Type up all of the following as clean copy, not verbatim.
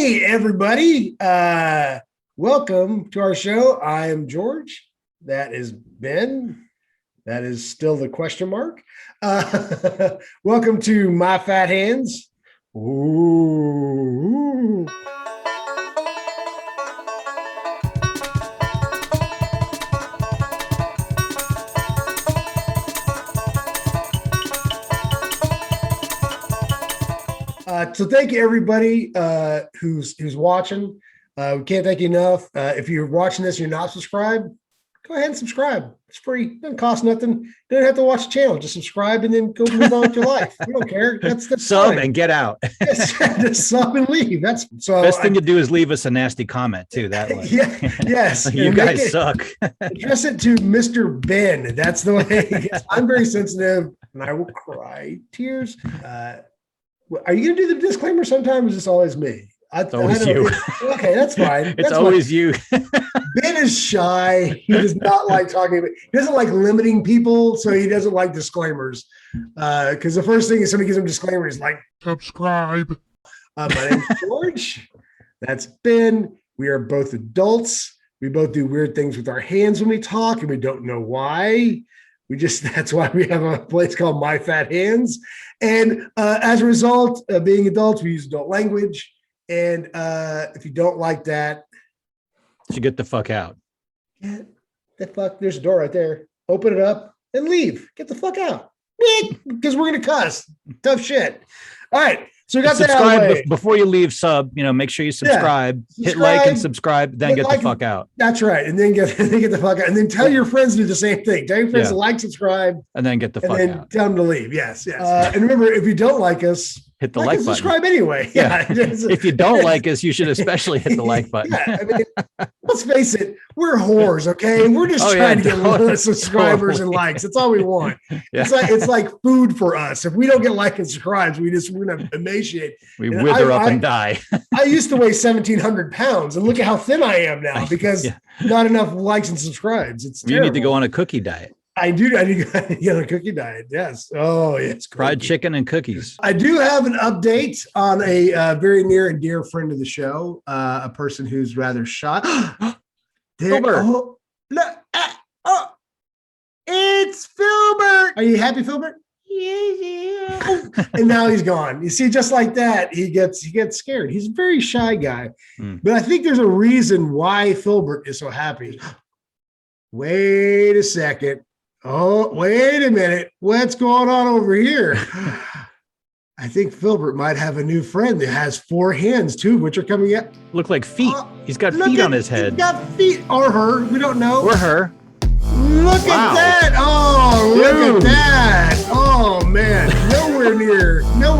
Hey, everybody. Welcome to our show. I am George. That is Ben. That is still the question mark. Welcome to My Fat Hands. Ooh. So thank you, everybody who's watching. We can't thank you enough. If you're watching this and you're not subscribed, go ahead and subscribe. It's free. It doesn't cost nothing. You don't have to watch the channel. Just subscribe and then go move on with your life. We don't care. That's sub fine. and get out. Just sub and leave. That's so. Best thing to do is leave us a nasty comment too. That way. Yeah. Yes. You guys suck. Address it to Mr. Ben. That's the way. I'm very sensitive and I will cry tears. Are you going to do the disclaimer sometime? Or is this always me? It's always you. Okay, that's fine. It's always you. Ben is shy. He does not like talking about, he doesn't like limiting people, so he doesn't like disclaimers. Because the first thing is somebody gives him a disclaimer, he's like, subscribe. My name's George. That's Ben. We are both adults. We both do weird things with our hands when we talk, and we don't know why. That's why we have a place called My Fat Hands. And as a result of being adults, we use adult language. And if you don't like that, you get the fuck out. Get the fuck. There's a door right there. Open it up and leave. Get the fuck out. Because we're going to cuss. Tough shit. All right. So we got that out of the way. Before you leave, make sure you subscribe, hit like and subscribe, then get the fuck out. That's right. And then get the fuck out. And then tell your friends to do the same thing. Tell your friends to like, subscribe. And then get the fuck out. And then tell them to leave. Yes. And remember, if you don't like us, hit the like button. Subscribe anyway. Yeah. If you don't like us, you should especially hit the like button. Yeah. I mean, let's face it, we're whores, okay? We're just trying to get more subscribers and likes. That's all we want. Yeah. It's like food for us. If we don't get like and subscribes, we're gonna emaciate. We wither up and die. I used to weigh 1,700 pounds, and look at how thin I am now because not enough likes and subscribes. It's terrible. You need to go on a cookie diet. I need to get on a cookie diet. Yes. Oh, yes. Fried chicken and cookies. I do have an update on a very near and dear friend of the show, a person who's rather shy. Filbert. It's Filbert. Are you happy, Filbert? Yeah. And now he's gone. You see, just like that, he gets scared. He's a very shy guy. But I think there's a reason why Filbert is so happy. Wait a second. Oh, wait a minute. What's going on over here? I think Filbert might have a new friend that has 4 hands, too, which are coming out. Look like feet. He's got feet on his head. He's got feet. Or her. We don't know. Or her. Look at that. Oh, look at that. Oh, man. Nowhere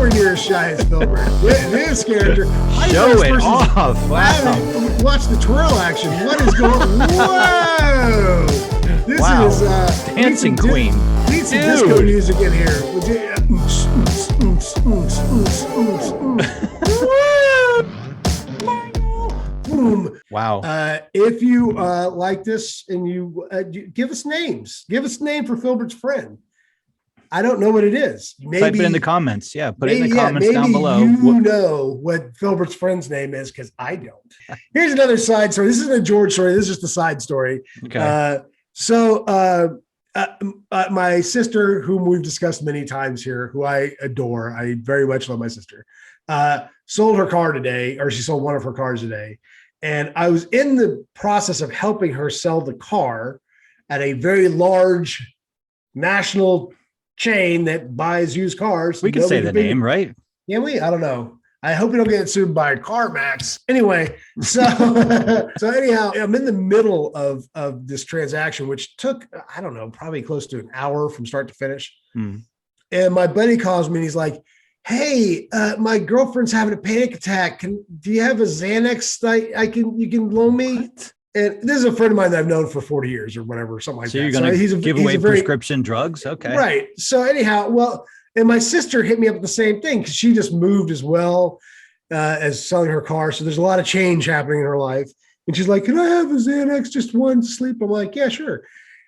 near as shy as Filbert. This character. Show it off. Wow. Watch the twirl action. What is going on? Whoa. This is Dancing Queen. Need some disco music in here. Boom. Wow. If you like this and you give us names. Give us a name for Filbert's friend. I don't know what it is. Maybe type it in the comments. Yeah, put it in the comments down below. You know what Filbert's friend's name is because I don't. Here's another side story. This isn't a George story. This is just a side story. Okay. My sister, whom we've discussed many times here, who I adore, I very much love my sister, sold her car today, or she sold one of her cars today. And I was in the process of helping her sell the car at a very large national chain that buys used cars. We can say the name, right? Yeah, I don't know. I hope we don't get sued by CarMax. Anyway, so anyhow, I'm in the middle of this transaction, which took, I don't know, probably close to an hour from start to finish. And my buddy calls me and he's like, hey, my girlfriend's having a panic attack. Do you have a Xanax that you can loan me? What? And this is a friend of mine that I've known for 40 years or whatever, something like that. So you're going to give away prescription drugs? Okay. Right. So anyhow, and my sister hit me up with the same thing because she just moved as well as selling her car. So there's a lot of change happening in her life. And she's like, can I have a Xanax, just one to sleep? I'm like, yeah, sure.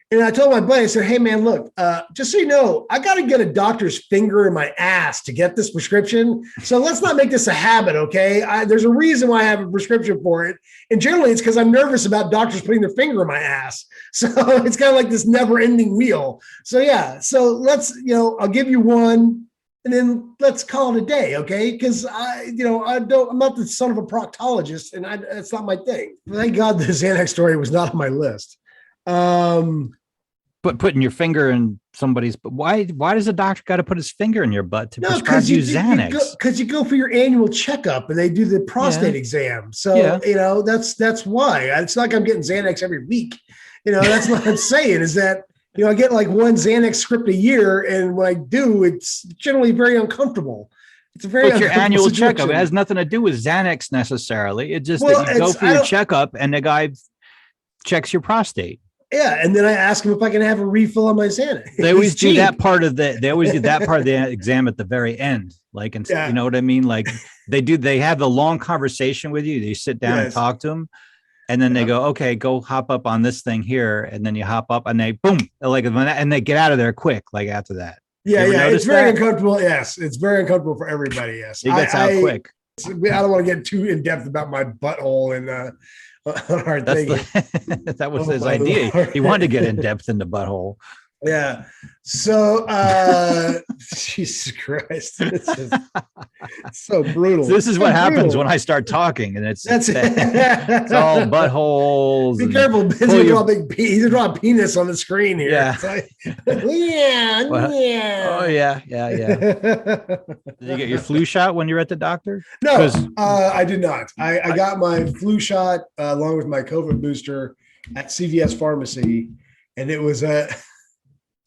And I told my buddy, I said, hey, man, look, just so you know, I got to get a doctor's finger in my ass to get this prescription. So let's not make this a habit, okay? There's a reason why I have a prescription for it. And generally, it's because I'm nervous about doctors putting their finger in my ass. So it's kind of like this never-ending wheel. So, yeah. So let's, I'll give you one. And then let's call it a day, okay? Because I'm not the son of a proctologist, and that's not my thing. Thank God the Xanax story was not on my list. But putting your finger in somebody's, but why does a doctor got to put his finger in your butt to prescribe you Xanax? Because you go for your annual checkup and they do the prostate exam. So, that's why. It's not like I'm getting Xanax every week. That's what I'm saying is that, I get like one Xanax script a year. And when I do, it's generally very uncomfortable. It's a very your annual checkup. It has nothing to do with Xanax necessarily. It's just that you go for your checkup and the guy checks your prostate. Yeah, and then I ask them if I can have a refill on my Xanax. They always do that part of the. They always do that part of the exam at the very end. Like, you know what I mean? Like they have the long conversation with you. They sit down and talk to them, and then they go, "Okay, go hop up on this thing here," and then you hop up, and they boom, like, and they get out of there quick. Like after that. Yeah, it's very uncomfortable. Yes, it's very uncomfortable for everybody. Yes, he gets out quick. I don't want to get too in depth about my butthole and. That was his idea. Lord. He wanted to get in depth in the butthole. Yeah. So, Jesus Christ, this is so brutal. This is what happens when I start talking, and it's all buttholes. Be careful, he's gonna draw a penis on the screen here. Yeah. Like, yeah. Oh yeah. Did you get your flu shot when you were at the doctor? No, I did not. I got my flu shot along with my COVID booster at CVS Pharmacy, and it was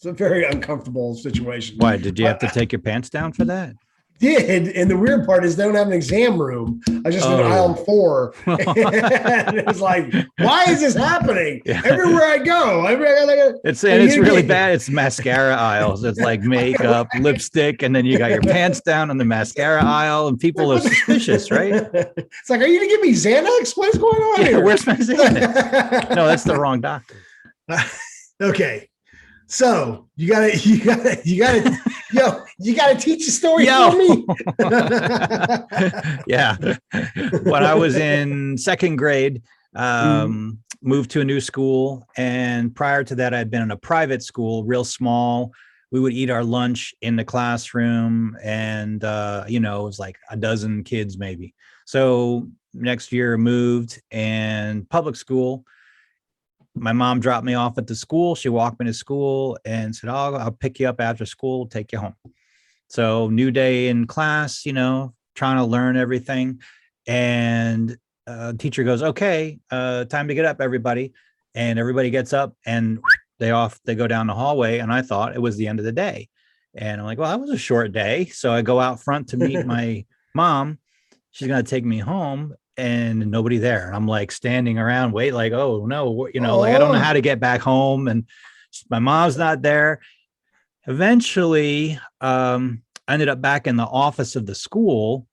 it's a very uncomfortable situation. Why? Did you have to take your pants down for that? Did. And the weird part is they don't have an exam room. I just in aisle 4. And it was like, why is this happening? Yeah. Everywhere I go. It's really bad. It's mascara aisles. It's like makeup, lipstick, and then you got your pants down on the mascara aisle, and people are suspicious, right? It's like, are you gonna give me Xanax? What is going on here? Where's my Xanax? No, that's the wrong doctor. Okay. So you gotta teach a story for me. Yeah. When I was in second grade, moved to a new school. And prior to that, I'd been in a private school, real small. We would eat our lunch in the classroom, and it was like a dozen kids maybe. So next year moved, and public school. My mom dropped me off at the school. She walked me to school and said, I'll pick you up after school, take you home. So new day in class, trying to learn everything. And teacher goes, okay, time to get up, everybody. And everybody gets up and they go down the hallway. And I thought it was the end of the day. And I'm like, well, that was a short day. So I go out front to meet my mom. She's going to take me home. And nobody there. And I'm like standing around, like, oh no, like I don't know how to get back home. And my mom's not there. Eventually, I ended up back in the office of the school.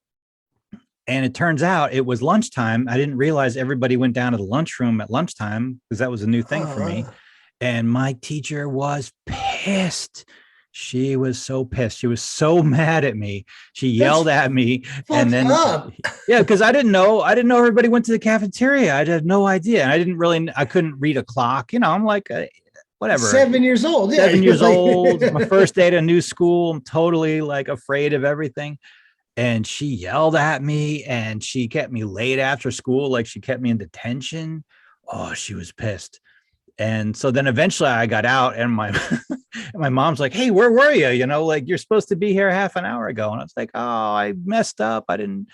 And it turns out it was lunchtime. I didn't realize everybody went down to the lunchroom at lunchtime because that was a new thing for me. And my teacher was pissed. She was so pissed. She was so mad at me. She yelled at me. And then, because I didn't know everybody went to the cafeteria. I had no idea. I couldn't read a clock. I'm like, whatever. 7 years old. Yeah. 7 years old. My first day at a new school. I'm totally like afraid of everything. And she yelled at me, and she kept me late after school. Like she kept me in detention. Oh, she was pissed. And so then eventually I got out, and my mom's like, hey, where were you? Like you're supposed to be here half an hour ago. And I was like, oh, I messed up. I didn't.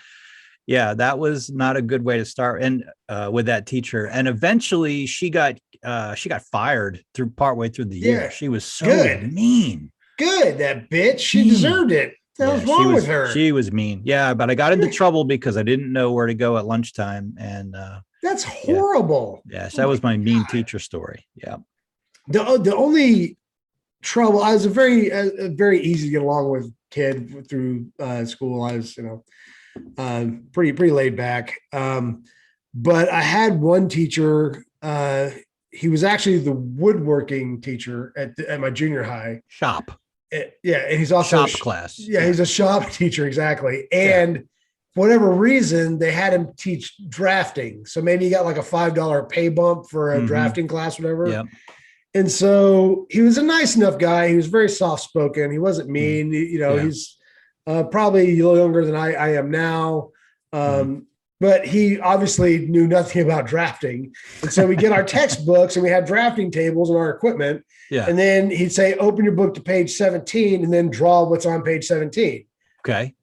Yeah, that was not a good way to start. And with that teacher. And eventually she got fired partway through the year. She was so mean. Good. That bitch. She deserved it. What was wrong with her? She was mean. Yeah. But I got into trouble because I didn't know where to go at lunchtime. And that's horrible. Yes, that was my mean teacher story. Yeah. The only trouble, I was a very easy to get along with kid through school. I was, pretty laid back. But I had one teacher, he was actually the woodworking teacher at my junior high shop. Yeah, and he's also shop class. Yeah, he's a shop teacher, exactly. And for whatever reason, they had him teach drafting. So maybe he got like a $5 pay bump for a drafting class, whatever. Yeah. And so he was a nice enough guy. He was very soft spoken. He wasn't mean. He's probably a little younger than I am now. But he obviously knew nothing about drafting. And so we get our textbooks and we had drafting tables and our equipment. Yeah. And then he'd say, open your book to page 17 and then draw what's on page 17. Okay.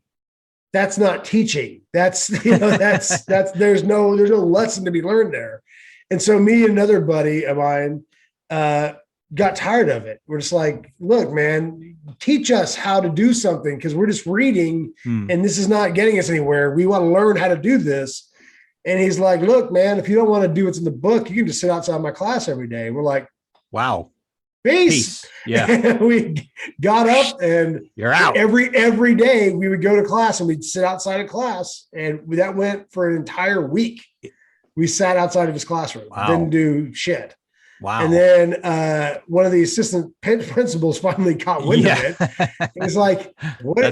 That's not teaching. That's there's no lesson to be learned there. And so me and another buddy of mine got tired of it. We're just like, look, man, teach us how to do something because we're just reading and this is not getting us anywhere. We want to learn how to do this. And he's like, look, man, if you don't want to do what's in the book, you can just sit outside my class every day. And we're like, wow. Peace. Yeah. We got up and you're out. Every day we would go to class and we'd sit outside of class. And that went for an entire week. We sat outside of his classroom, didn't do shit. Wow. And then one of the assistant principals finally caught wind of it. He was like, what are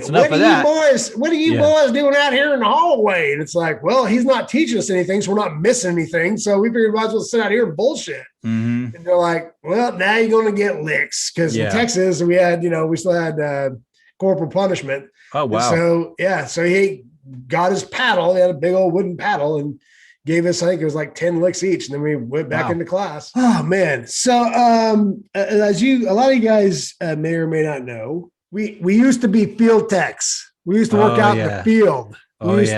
you boys doing out here in the hallway? And it's like, well, he's not teaching us anything, so we're not missing anything. So we figured we might as well sit out here and bullshit. And they're like, well, now you're going to get licks. Because in Texas, we had, we still had corporal punishment. Oh, wow. So he got his paddle. He had a big old wooden paddle and gave us, I think it was like 10 licks each. And then we went back into class. Oh, man. So as a lot of you guys may or may not know, we used to be field techs. We used to work out in the field. We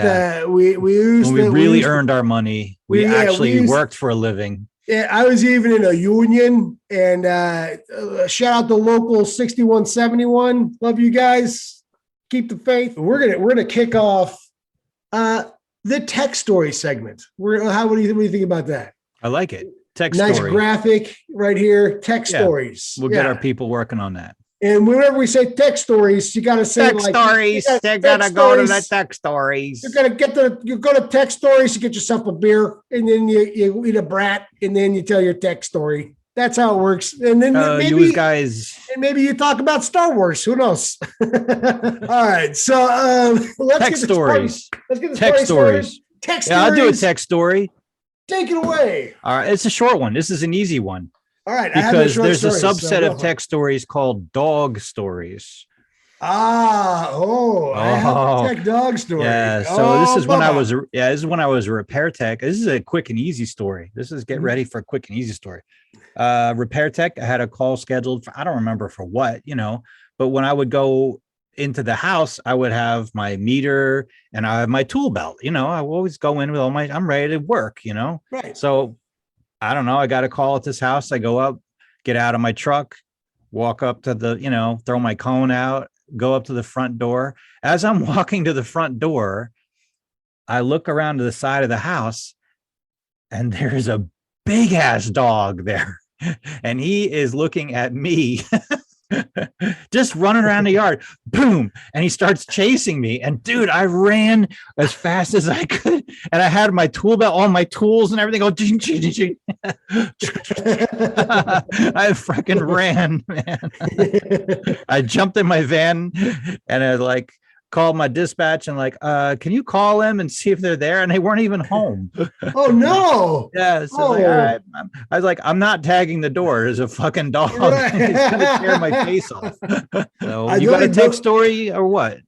earned our money. We worked for a living. Yeah, I was even in a union, and shout out to local 6171. Love you guys. Keep the faith. We're gonna kick off the tech story segment. What do you think about that? I like it. Tech nice story. Graphic right here. Tech stories. We'll get our people working on that. And whenever we say tech stories, you got to say tech stories. They're gonna go to the tech stories. You go to tech stories. You get yourself a beer, and then you eat a brat, and then you tell your tech story. That's how it works. And then maybe you talk about Star Wars. Who knows? All right. So let's tech get stories. Let's get the tech stories. Tech stories. Yeah, I'll do a tech story. Take it away. All right. It's a short one. This is an easy one. All right. Because there's a subset of tech stories called dog stories. I have a tech dog story. Yeah. So this is when I was a repair tech. This is a quick and easy story. This is get ready for a quick and easy story. Repair tech. I had a call scheduled for, I don't remember for what, but when I would go into the house, I would have my meter and I have my tool belt. I will always go in with I'm ready to work, Right. So I don't know. I got a call at this house. I go up, get out of my truck, walk up to the, throw my cone out, go up to the front door. As I'm walking to the front door, I look around to the side of the house and there's a big ass dog there. And he is looking at me, just running around the yard. Boom. And he starts chasing me. And dude, I ran as fast as I could. And I had my tool belt, all my tools and everything. Go, ding, ding, ding, ding. I freaking ran, man. I jumped in my van and I called my dispatch and can you call them and see if they're there? And they weren't even home. Oh no. Yeah. So all right. I was like, I'm not tagging the door. There's a fucking dog. Right. It's gonna tear my face off. So you got a tech story or what?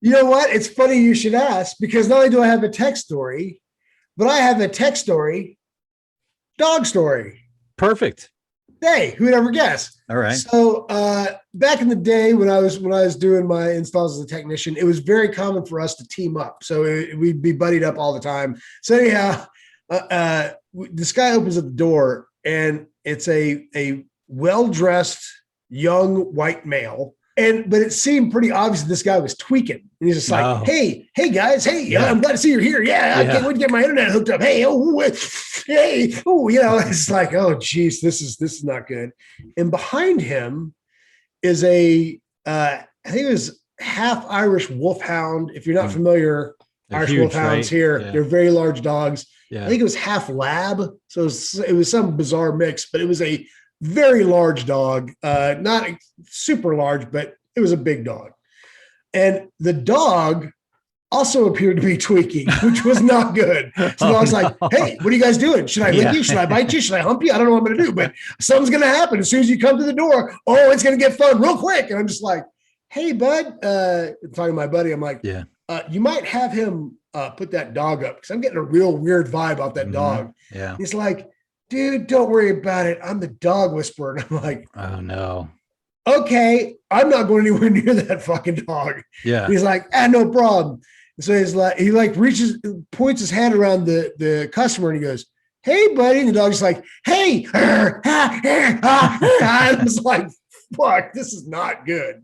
You know what? It's funny you should ask, because not only do I have a tech story, but I have a tech story, dog story. Perfect. Hey, who'd ever guess? All right. So back in the day when I was doing my installs as a technician, it was very common for us to team up. So we'd be buddied up all the time. So anyhow, this guy opens up the door and it's a well-dressed young white male. But it seemed pretty obvious that this guy was tweaking. And he's just like, hey guys, I'm glad to see you're here. Yeah, I can't wait to get my internet hooked up. Hey, it's like, oh geez, this is not good. And behind him is I think it was half Irish wolfhound. If you're not familiar, They're Irish huge, wolfhounds right? here. Yeah. They're very large dogs. Yeah. I think it was half lab. So it was some bizarre mix, but it was a very large dog. Not super large, but it was a big dog. And the dog also appeared to be tweaking, which was not good. So the dog's like, hey, what are you guys doing? Should I lick you? Should I bite you? Should I hump you? I don't know what I'm going to do, but something's going to happen as soon as you come to the door. Oh, it's going to get fun real quick. And I'm just like, hey, bud, talking to my buddy, I'm like, you might have him put that dog up because I'm getting a real weird vibe off that dog. Yeah. He's like, dude, don't worry about it. I'm the dog whisperer. And I'm like, oh no. Okay, I'm not going anywhere near that fucking dog. Yeah. He's like, no problem. So he's like, he like reaches, points his hand around the customer and he goes, hey, buddy. And the dog's like, hey. I was like, fuck, this is not good.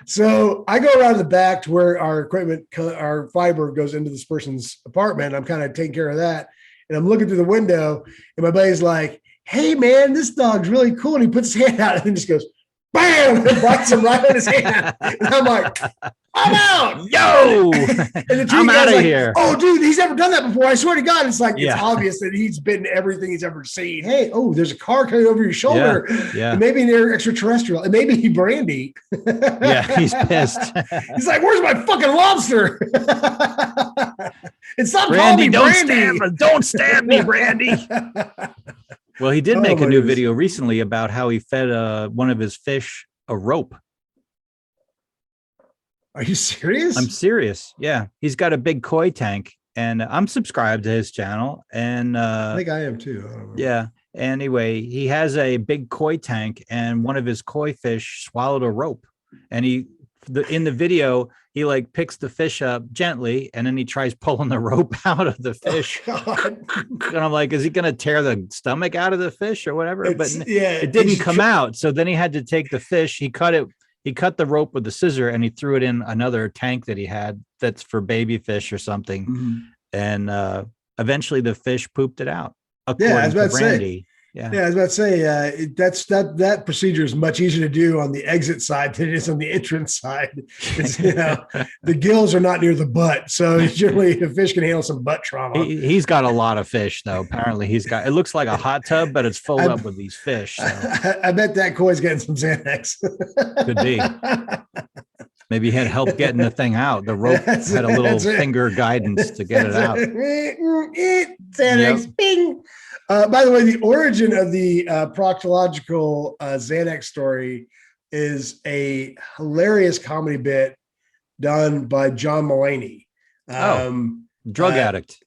So I go around the back to where our equipment, our fiber goes into this person's apartment. I'm kind of taking care of that. And I'm looking through the window and my buddy's like, hey, man, this dog's really cool. And he puts his hand out and then just goes, bam, and bites him right on his hand. And I'm like, I'm out. Yo, and I'm out of like, here. Oh, dude, he's never done that before. I swear to God. It's like, it's obvious that he's been everything he's ever seen. Hey, there's a car coming over your shoulder. Yeah. And maybe an extraterrestrial. And maybe Brandy. Yeah, he's pissed. He's like, where's my fucking lobster? And stop Brandy, calling me Brandy. Don't stab me, Brandy. Well, he did make a new video recently about how he fed one of his fish a rope. Are you serious? I'm serious. Yeah. He's got a big koi tank and I'm subscribed to his channel. And I think I am too. Yeah. Anyway, he has a big koi tank and one of his koi fish swallowed a rope. And in the video, he like picks the fish up gently and then he tries pulling the rope out of the fish. Oh, and I'm like, is he going to tear the stomach out of the fish or whatever? It didn't come out. So then he had to take the fish. He cut the rope with the scissor and he threw it in another tank that he had that's for baby fish or something. Mm-hmm. And eventually the fish pooped it out. Yeah, I was about to say. Yeah, I was about to say that procedure is much easier to do on the exit side than it is on the entrance side. The gills are not near the butt, so generally a fish can handle some butt trauma. He's got a lot of fish, though. Apparently, it looks like a hot tub, but it's filled up with these fish. So. I bet that koi's getting some Xanax. Could be. Maybe he had help getting the thing out. The rope had a little finger guidance to get it out. Xanax, bing. By the way, the origin of the proctological Xanax story is a hilarious comedy bit done by John Mulaney. Drug addict.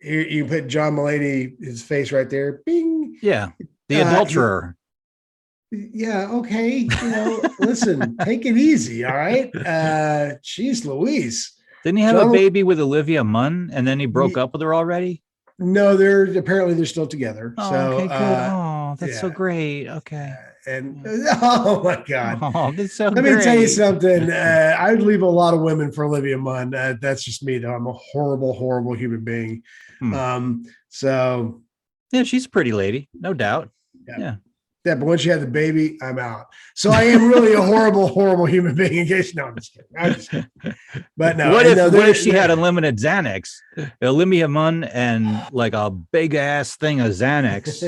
You put John Mulaney, his face right there. Bing. Yeah, the adulterer. Yeah, okay. Listen, take it easy, all right? Jeez Louise. Didn't he have a baby with Olivia Munn and then he broke up with her already? No, they're still together. Oh, so, okay, good. Oh, that's so great. Okay. And oh my God. Oh, that's so Let me tell you something. I would leave a lot of women for Olivia Munn. That's just me, though. I'm a horrible, horrible human being. So yeah, she's a pretty lady, no doubt. Yeah. Yeah, but once you have the baby, I'm out. So I am really a horrible, horrible human being. In case, no, I'm just kidding. But no. What if she had unlimited Xanax, Olivia Munn, and like a big ass thing of Xanax?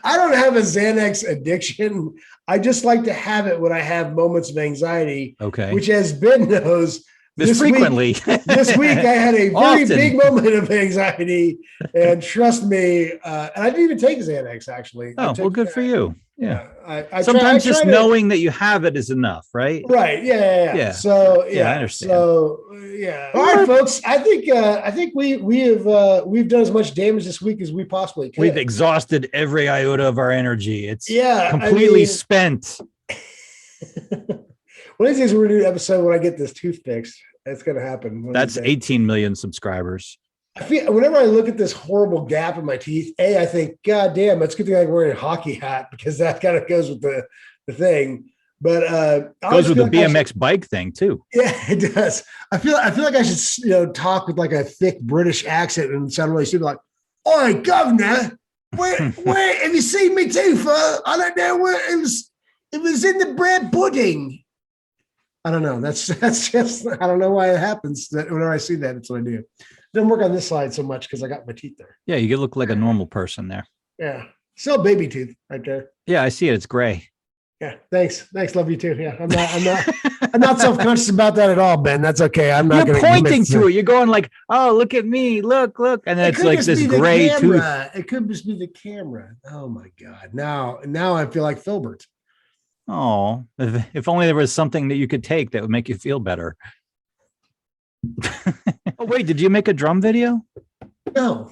I don't have a Xanax addiction. I just like to have it when I have moments of anxiety. Okay. Which, as Ben knows, this frequently. This week I had a very big moment of anxiety, and trust me, and I didn't even take Xanax actually. Oh, well, good for you. Yeah. I sometimes just knowing that you have it is enough, right? Right. Yeah. So I understand. So yeah. All right, folks. I think we've done as much damage this week as we possibly can. We've exhausted every iota of our energy. It's completely spent. One of these days we're gonna do an episode when I get this tooth fixed. It's gonna happen. That's 18 million subscribers. I feel whenever I look at this horrible gap in my teeth, I think, God damn, it's a good thing I'm wearing a hockey hat because that kind of goes with the thing. But goes with the BMX bike thing too. Yeah, it does. I feel like I should talk with like a thick British accent and sound really stupid, like, "Oi, governor, where have you seen me tooth? I don't know where it was. It was in the bread pudding." I don't know. That's just, I don't know why it happens. That whenever I see that, it's what I do. Doesn't work on this side so much because I got my teeth there. Yeah, you look like a normal person there. Yeah. Still baby tooth right there. Yeah, I see it. It's gray. Yeah. Thanks. Love you too. Yeah. I'm not self-conscious about that at all, Ben. That's okay. I'm not You're pointing to it. You're going like, oh, look at me. Look. And then it's like this gray tooth. It could just be the camera. Oh my God. Now I feel like Filbert. Oh, if only there was something that you could take that would make you feel better. Oh, wait, did you make a drum video? No.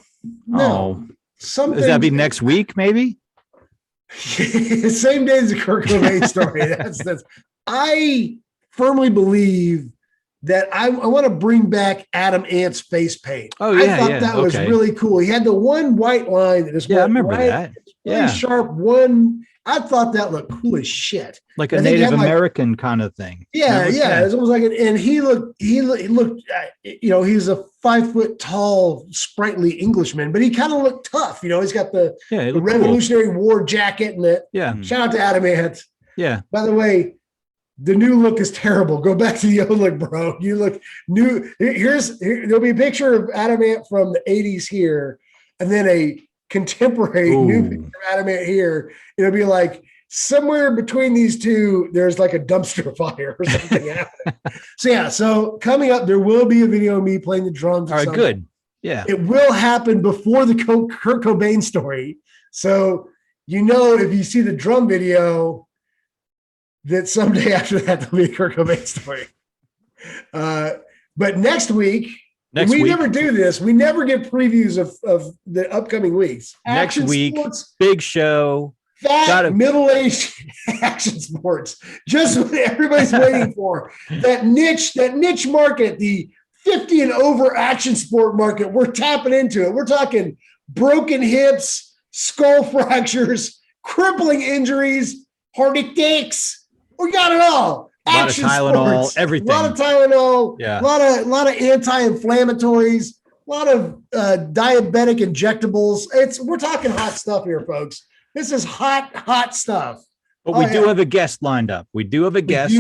Oh, does that be next week, maybe? Same day as the Kurt Cobain story. That's. I firmly believe that I want to bring back Adam Ant's face paint. Oh yeah, I thought that was really cool. He had the one white line that just I remember that. Really sharp one. I thought that looked cool as shit. Like a Native American kind of thing. Yeah. It's almost like and he looked, he's a 5 foot tall, sprightly Englishman, but he kind of looked tough. He's got the Revolutionary War jacket and that. Yeah. Shout out to Adam Ant. Yeah. By the way, the new look is terrible. Go back to the old look, bro. You look new. There'll be a picture of Adam Ant from the 80s here, and then a contemporary new picture of Adam Ant here. It'll be like somewhere between these two, there's like a dumpster fire or something happening. So coming up, there will be a video of me playing the drums. All right, good. Yeah. It will happen before the Kurt Cobain story. So, if you see the drum video, that someday after that, there'll be a Kurt Cobain story. But next week, never do this. We never get previews of the upcoming weeks. Next week, sports, big show. Fat, middle-aged action sports. Just what everybody's waiting for. That niche market, the 50 and over action sport market, we're tapping into it. We're talking broken hips, skull fractures, crippling injuries, heart attacks. We got it all. Action Tylenol, sports, everything. A lot of Tylenol, yeah. a lot of anti-inflammatories, a lot of diabetic injectables. We're talking hot stuff here, folks. This is hot stuff. But we do have a guest lined up. We do have a guest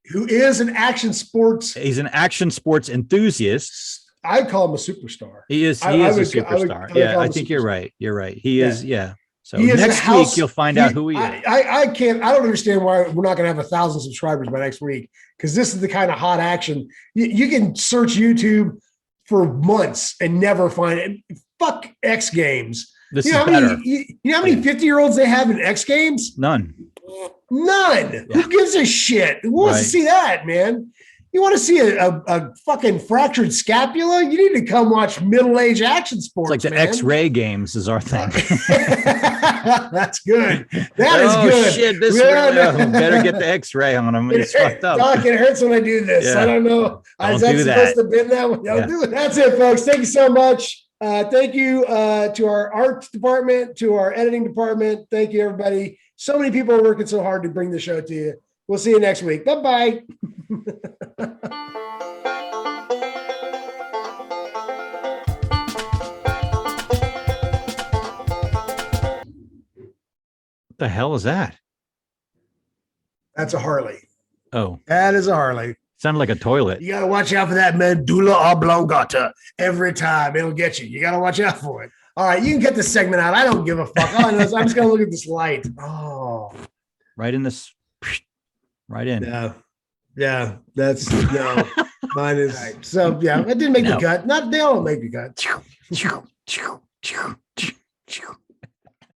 who is an action sports. He's an action sports enthusiast. I call him a superstar. He is a superstar. I think you're right. You're right. He is. Yeah. So next week you'll find out who he is. I don't understand why we're not going to have 1,000 subscribers by next week, because this is the kind of hot action. You can search YouTube for months and never find it. Fuck X Games. This is better. You know how many 50-year-olds they have in X Games? None. Yeah. Who gives a shit? Who wants to see that, man? You want to see a fucking fractured scapula? You need to come watch middle-aged action sports. It's like the X-ray games is our thing. That's good. That is good. Shit, this better get the X-ray on him. It's fucked up. Doc, it hurts when I do this. Yeah. I don't know. Is that supposed to bend that one? Don't do it. That's it, folks. Thank you so much. Thank you to our art department, to our editing department. Thank you, everybody. So many people are working so hard to bring the show to you. We'll see you next week. Bye-bye. What the hell is that? That's a Harley. Oh. That is a Harley. Sounded like a toilet. You got to watch out for that medulla oblongata every time. It'll get you. You got to watch out for it. All right, you can get this segment out. I don't give a fuck. I'm just going to look at this light. Oh. Right in this. Right in. Yeah. That's no. Mine is so. Yeah, it didn't make the cut. Not they all make the cut.